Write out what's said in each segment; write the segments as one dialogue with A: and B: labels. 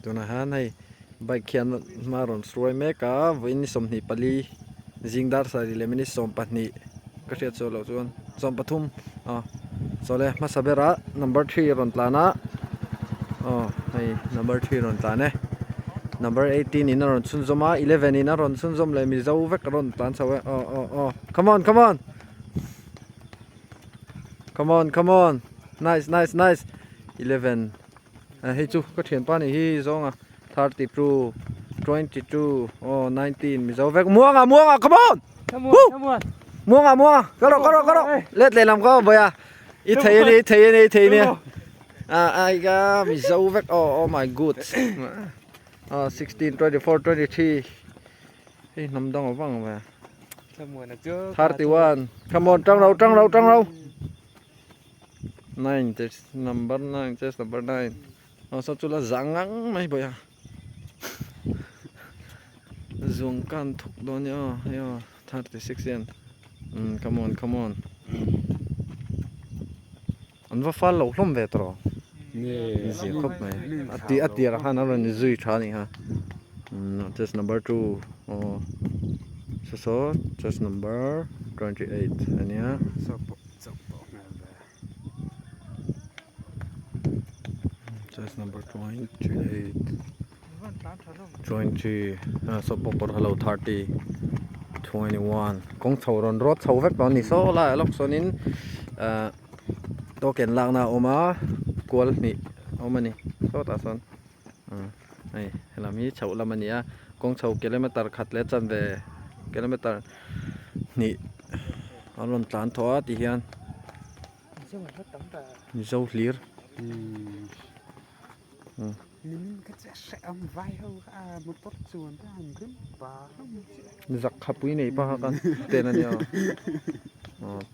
A: ตัวนะฮะในใบเขียนมารอนสวยเมกาวินิสมนิปลีจิงดาร์สาริเลมินิสมปัตนีก็เชียร์โซโลส่วนสมปทุมโซเลมาซาเบระ number 3รอนตลานะให้ number 3รอนตลานะ number 18อินรอนซุนซอมา11อินรอนซุนซอมเลยมีเจ้าเวกรอนตลานสาวcome on come on come on come on nice nice nice 11ให้จูก็เขียนป้านี่ฮีซอง32 22 19มีเจ้าเวกม่วงcome onม่วงก็รอเล็ดเลยลำก็บ่อยอีเทียนี่ไอ้ก็มีเจ้าเวกoh my god 16 24 23เฮ้ยน้ำดองฟังมา31 come on จังเรา9 just number 9 just number 9สักจุดละจังงังไม่บ่อยจงกันทุกโดน36เยนcome on อันว่าฟ้าหลงล้มเวทรอนี่สิครับไหมอัดตีละฮะนั่นเราเนี่ยจุยชานี่ฮะjust number 2 so just number 28อันนี้ฮะjust number 28 20 so pop hello 30 21กงเฉารอนรถเฉาเวกตอนนี้โซ่ละล็อกโซนินตัวเก่งลางนาออกมากวลนี่เอามานี่โซ่ตาซอนไอ้เรามีเฉาละมันเนี่ยกงเฉากิโลเมตรขัดเล็ดจันเวกิโลเมตรนี่เอาลอนตานทอตีเฮียนนี่เจ้าเหลียร์จักขับวิ่งหนีป่ะกันเต้นอันนี้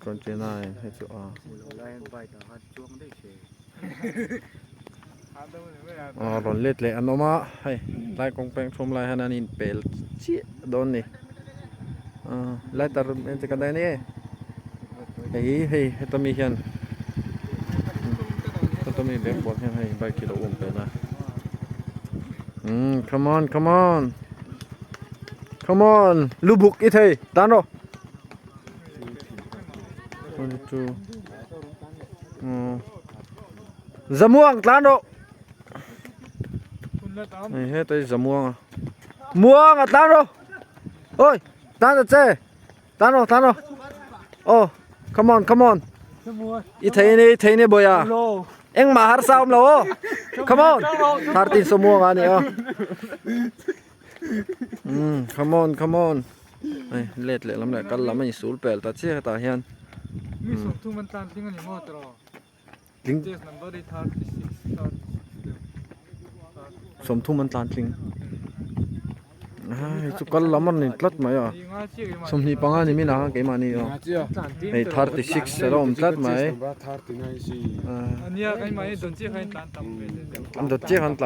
A: ตอนเจนายให้ชัวรอนเล็ดเลยอันนั้นมาให้ไล่กองแปงชมไล่ฮันนันอินเปลเชี่ยโดนนี่ไล่ตาเป็นจะกันได้นี่เฮ้ยต้องมีเฮียนต้องมีเบงบอลให้ใบกิโลอุ้มไปนะcome on ลูบุกอีเทยตานโรจม่วงตานโรเฮ้ยตัวจม่วงตานโรโอ้ยตานเจ้ตานโรโอ้ come on อีเทยนี่บ่อยเอ็งมาหาสาวมั้งเหรอ come on ทาร์ตินสม่วงอันนี้come on ไอ้เล็ดเลยลำเลยกันลำไม่สูญเปล่าตัดเชี่ยตาเฮียน
B: ส่งทุ่มมันตันทิ้งอันนี้หมดหรอทิ้ง
A: สมทุ่มมันตันทิ้งสุกันลำมันนี่ตัดไหมสมนี่ปังอันนี้มีนะเกมานี่ไอ้36แล้วผมตัดไหม
B: อันนี้ไอ้ไม้โดนจี้ให้ตันต่ำ
A: อันโดนจี้ให้ตัน